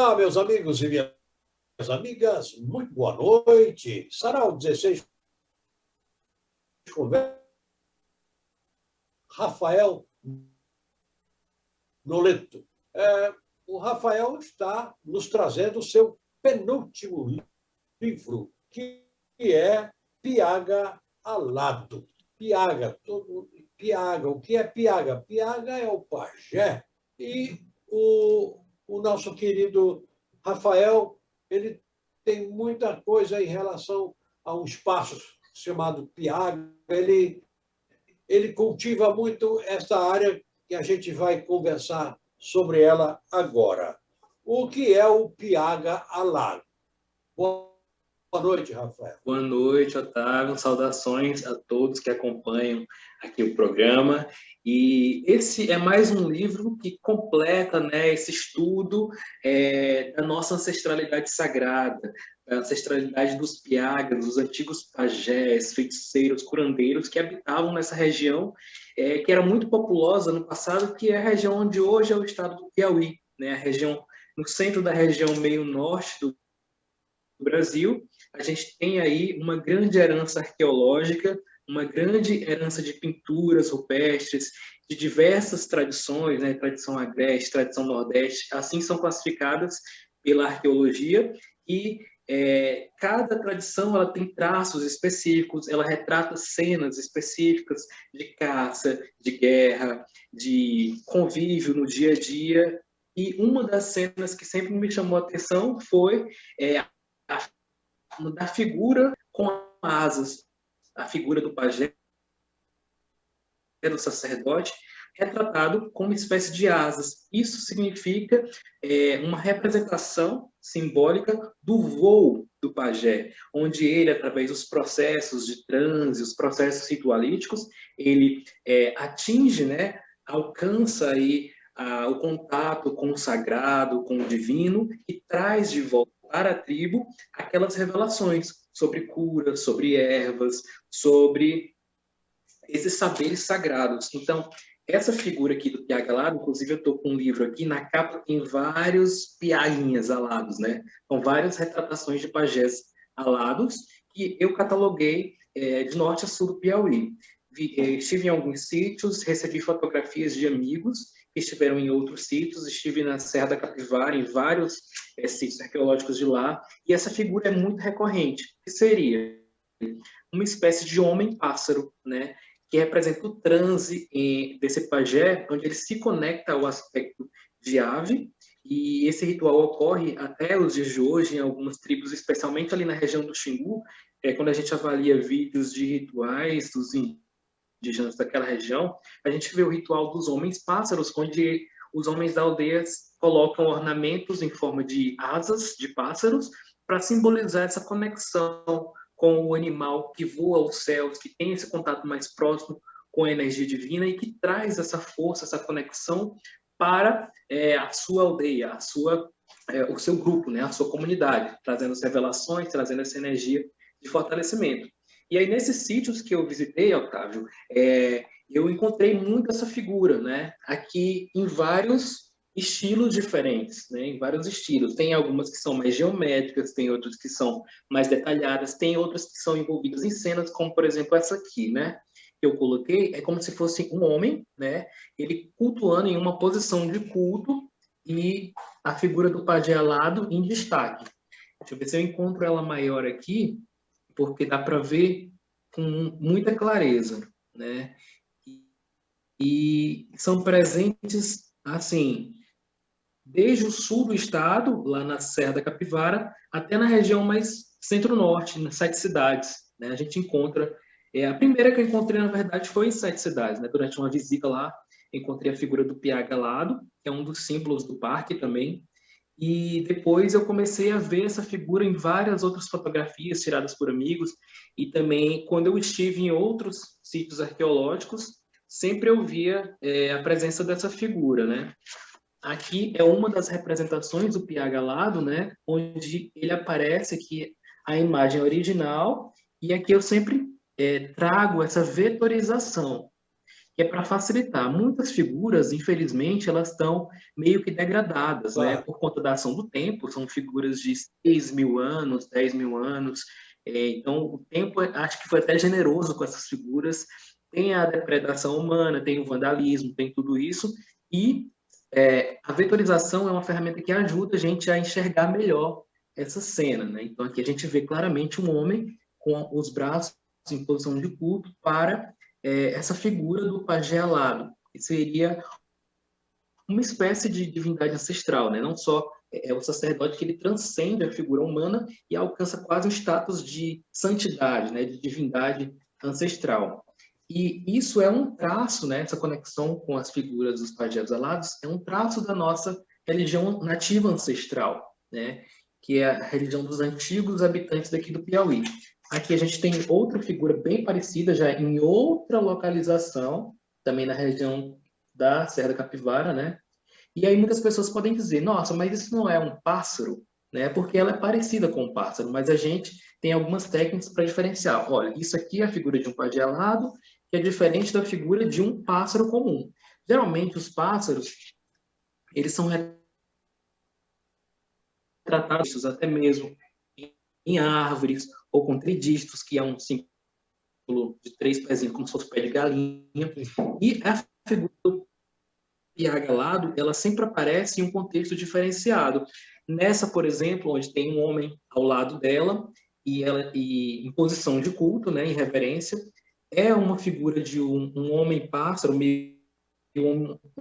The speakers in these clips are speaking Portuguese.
Olá, meus amigos e minhas amigas, muito boa noite. Sarau 16, conversa. Rafael Noleto. O Rafael está nos trazendo o seu penúltimo livro, que é Piaga Alado. Piaga, Piaga. O que é Piaga? Piaga é o pajé. E o nosso querido Rafael, ele tem muita coisa em relação a um espaço chamado Piaga. Ele cultiva muito essa área que a gente vai conversar sobre ela agora. O que é o Piaga Alado? Boa noite, Rafael. Boa noite, Otávio. Saudações a todos que acompanham aqui o programa. E esse é mais um livro que completa, né, esse estudo da nossa ancestralidade sagrada, da ancestralidade dos piagas, dos antigos pajés, feiticeiros, curandeiros que habitavam nessa região, que era muito populosa no passado, que é a região onde hoje é o estado do Piauí, né, a região, no centro da região meio norte do Brasil. A gente tem aí uma grande herança arqueológica, uma grande herança de pinturas rupestres, de diversas tradições, né? Tradição agreste, tradição nordeste, assim são classificadas pela arqueologia, e cada tradição ela tem traços específicos, ela retrata cenas específicas de caça, de guerra, de convívio no dia a dia. E uma das cenas que sempre me chamou a atenção foi da figura com asas, a figura do pajé, do sacerdote, retratado com uma espécie de asas. Isso significa uma representação simbólica do voo do pajé, onde ele, através dos processos de transe, os processos ritualísticos, ele atinge, né, alcança aí o contato com o sagrado, com o divino, e traz de volta para a tribo aquelas revelações sobre curas, sobre ervas, sobre esses saberes sagrados. Então, essa figura aqui do Piaga Alado, inclusive eu estou com um livro aqui, na capa tem vários piainhas alados, né? São várias retratações de pajés alados que eu cataloguei de norte a sul do Piauí. Estive em alguns sítios, recebi fotografias de amigos que estiveram em outros sítios, estive na Serra da Capivara, em vários sítios arqueológicos de lá, e essa figura é muito recorrente, que seria uma espécie de homem-pássaro, né, que representa o transe desse pajé, onde ele se conecta ao aspecto de ave, e esse ritual ocorre até os dias de hoje em algumas tribos, especialmente ali na região do Xingu, quando a gente avalia vídeos de rituais dos indígenas daquela região, a gente vê o ritual dos homens-pássaros, onde os homens da aldeia colocam ornamentos em forma de asas de pássaros para simbolizar essa conexão com o animal que voa aos céus, que tem esse contato mais próximo com a energia divina e que traz essa força, essa conexão para a sua aldeia, o seu grupo, né, a sua comunidade, trazendo as revelações, trazendo essa energia de fortalecimento. E aí, nesses sítios que eu visitei, Otávio, eu encontrei muito essa figura, né? Aqui em vários estilos diferentes, né? Em vários estilos. Tem algumas que são mais geométricas, tem outras que são mais detalhadas, tem outras que são envolvidas em cenas, como, por exemplo, essa aqui, né? Que eu coloquei, é como se fosse um homem, né? Ele cultuando em uma posição de culto e a figura do pajé alado em destaque. Deixa eu ver se eu encontro ela maior aqui, porque dá para ver com muita clareza, né? E são presentes, assim, desde o sul do estado, lá na Serra da Capivara, até na região mais centro-norte, nas 7 cidades, né? A gente encontra... a primeira que eu encontrei, na verdade, foi em 7 cidades, né? Durante uma visita lá, encontrei a figura do Piaga Alado, que é um dos símbolos do parque também. E depois eu comecei a ver essa figura em várias outras fotografias tiradas por amigos, e também quando eu estive em outros sítios arqueológicos, sempre eu via a presença dessa figura, né? Aqui é uma das representações do Piaga Alado, né? Onde ele aparece aqui a imagem original, e aqui eu sempre trago essa vetorização, que é para facilitar. Muitas figuras, infelizmente, elas estão meio que degradadas, né? Por conta da ação do tempo, são figuras de 6.000 anos, 10.000 anos. Então, o tempo, acho que foi até generoso com essas figuras. Tem a depredação humana, tem o vandalismo, tem tudo isso. E a vetorização é uma ferramenta que ajuda a gente a enxergar melhor essa cena, né? Então, aqui a gente vê claramente um homem com os braços em posição de culto para essa figura do pajé alado, que seria uma espécie de divindade ancestral, né? Não só o sacerdote que ele transcende a figura humana e alcança quase um status de santidade, né? De divindade ancestral. E isso é um traço, né? Essa conexão com as figuras dos pajés alados é um traço da nossa religião nativa ancestral, né? Que é a religião dos antigos habitantes daqui do Piauí. Aqui a gente tem outra figura bem parecida, já em outra localização, também na região da Serra da Capivara, né? E aí muitas pessoas podem dizer, nossa, mas isso não é um pássaro, né? Porque ela é parecida com um pássaro, mas a gente tem algumas técnicas para diferenciar. Olha, isso aqui é a figura de um pajé alado, que é diferente da figura de um pássaro comum. Geralmente os pássaros, eles são retratados até mesmo em árvores ou com tridísticos, que é um símbolo de 3 pezinhos, como se fosse pé de galinha. E a figura do piaga alado, ela sempre aparece em um contexto diferenciado. Nessa, por exemplo, onde tem um homem ao lado dela e ela em posição de culto, né, em reverência, é uma figura de um homem pássaro meio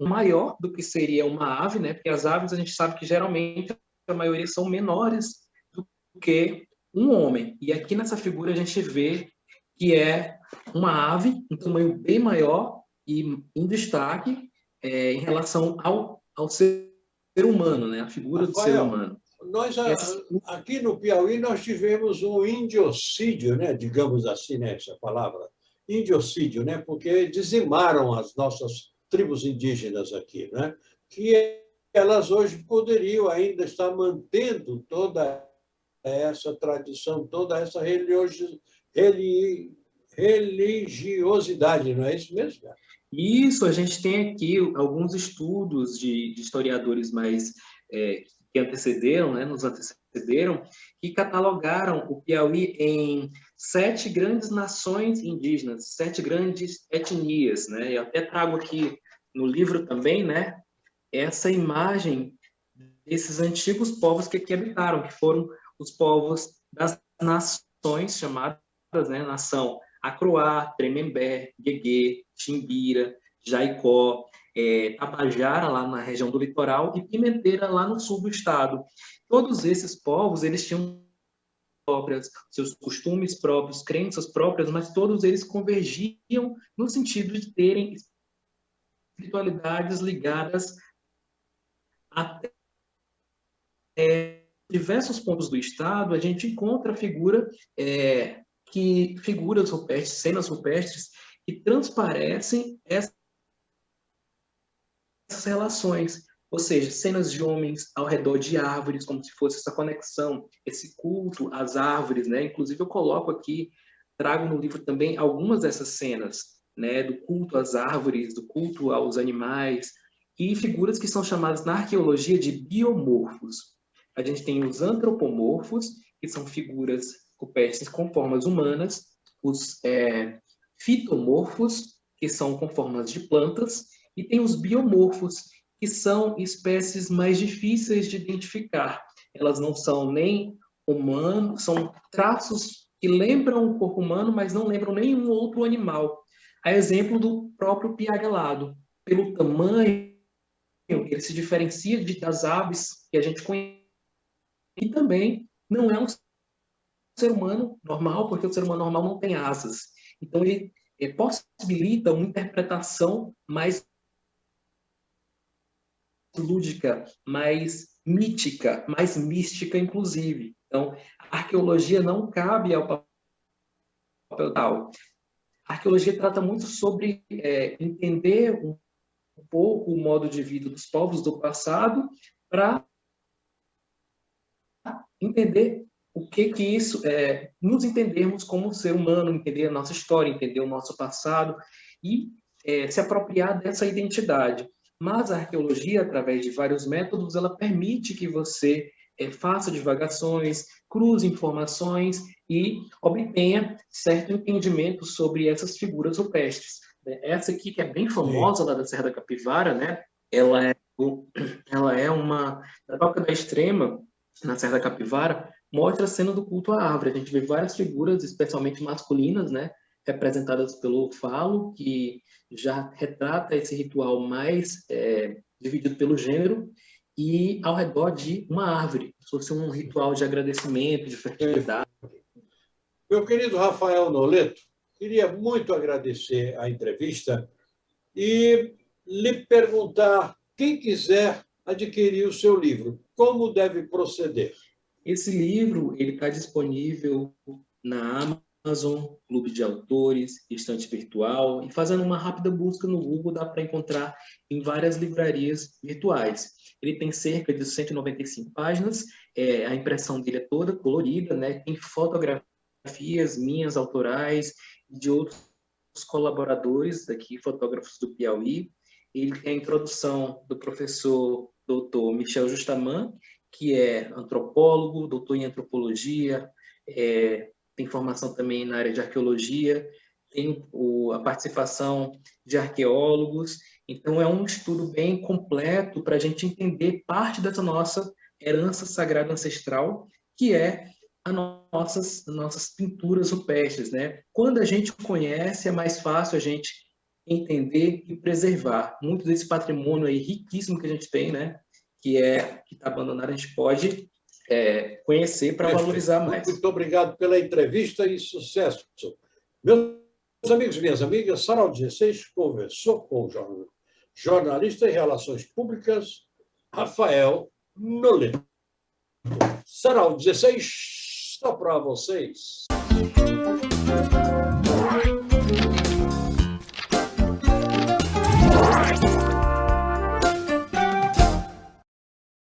maior do que seria uma ave, né? Porque as aves a gente sabe que geralmente a maioria são menores do que um homem. E aqui nessa figura a gente vê que é uma ave, um tamanho bem maior e em destaque em relação ao ser humano, né? A figura do ser humano. Nós, aqui no Piauí, nós tivemos um indiocídio, né? Digamos assim, né? Essa palavra, indiocídio, né? Porque dizimaram as nossas tribos indígenas aqui, né? Que elas hoje poderiam ainda estar mantendo toda essa tradição, toda essa religiosidade, não é isso mesmo, cara? Isso, a gente tem aqui alguns estudos de historiadores mais que antecederam, né, nos antecederam, que catalogaram o Piauí em 7 grandes nações indígenas, 7 grandes etnias, né? Eu até trago aqui no livro também, né, essa imagem desses antigos povos que aqui habitaram, que foram os povos das nações chamadas, né, nação Acroá, Tremembé, Gueguê, Chimbira, Jaicó, Tabajara, lá na região do litoral, e Pimenteira, lá no sul do estado. Todos esses povos, eles tinham próprias, seus costumes próprios, crenças próprias, mas todos eles convergiam no sentido de terem espiritualidades ligadas a diversos pontos do estado. A gente encontra figuras rupestres, cenas rupestres, que transparecem essas relações, ou seja, cenas de homens ao redor de árvores, como se fosse essa conexão, esse culto às árvores, né? Inclusive eu coloco aqui, trago no livro também algumas dessas cenas, né? Do culto às árvores, do culto aos animais, e figuras que são chamadas na arqueologia de biomorfos. A gente tem os antropomorfos, que são figuras rupestres com formas humanas, os fitomorfos, que são com formas de plantas, e tem os biomorfos, que são espécies mais difíceis de identificar. Elas não são nem humanos, são traços que lembram o corpo humano, mas não lembram nenhum outro animal. A exemplo do próprio piaga alado. Pelo tamanho, ele se diferencia das aves que a gente conhece. E também não é um ser humano normal, porque o ser humano normal não tem asas. Então, ele possibilita uma interpretação mais lúdica, mais mítica, mais mística, inclusive. Então, a arqueologia não cabe ao papel tal. A arqueologia trata muito sobre entender um pouco o modo de vida dos povos do passado para entender o que isso nos entendermos como ser humano, entender a nossa história, entender o nosso passado. E se apropriar dessa identidade. Mas a arqueologia, através de vários métodos, ela permite que você faça divagações, cruze informações e obtenha certo entendimento sobre essas figuras rupestres. Essa aqui, que é bem famosa lá da Serra da Capivara, né? Ela é uma... Na Toca da Extrema, na Serra da Capivara, mostra a cena do culto à árvore. A gente vê várias figuras, especialmente masculinas, né? Representadas pelo falo, que já retrata esse ritual mais dividido pelo gênero, e ao redor de uma árvore, se fosse um ritual de agradecimento, de fertilidade. Meu querido Rafael Noleto, queria muito agradecer a entrevista e lhe perguntar, quem quiser adquirir o seu livro, como deve proceder? Esse livro ele está disponível na Amazon, Clube de Autores, Estante Virtual, e fazendo uma rápida busca no Google dá para encontrar em várias livrarias virtuais. Ele tem cerca de 195 páginas, a impressão dele é toda colorida, né? Tem fotografias minhas autorais e de outros colaboradores aqui, fotógrafos do Piauí. Ele tem a introdução do professor Dr. Michel Justaman, que é antropólogo, doutor em antropologia, tem formação também na área de arqueologia, tem a participação de arqueólogos. Então, é um estudo bem completo para a gente entender parte dessa nossa herança sagrada ancestral, que é as nossas pinturas rupestres, né? Quando a gente conhece, é mais fácil a gente entender e preservar. Muito desse patrimônio aí riquíssimo que a gente tem, né? Que está abandonado, a gente pode conhecer para valorizar mais. Muito obrigado pela entrevista e sucesso. Meus amigos e minhas amigas, Sarau 16 conversou com o jornalista em Relações Públicas, Rafael Noleto. Sarau 16 está para vocês.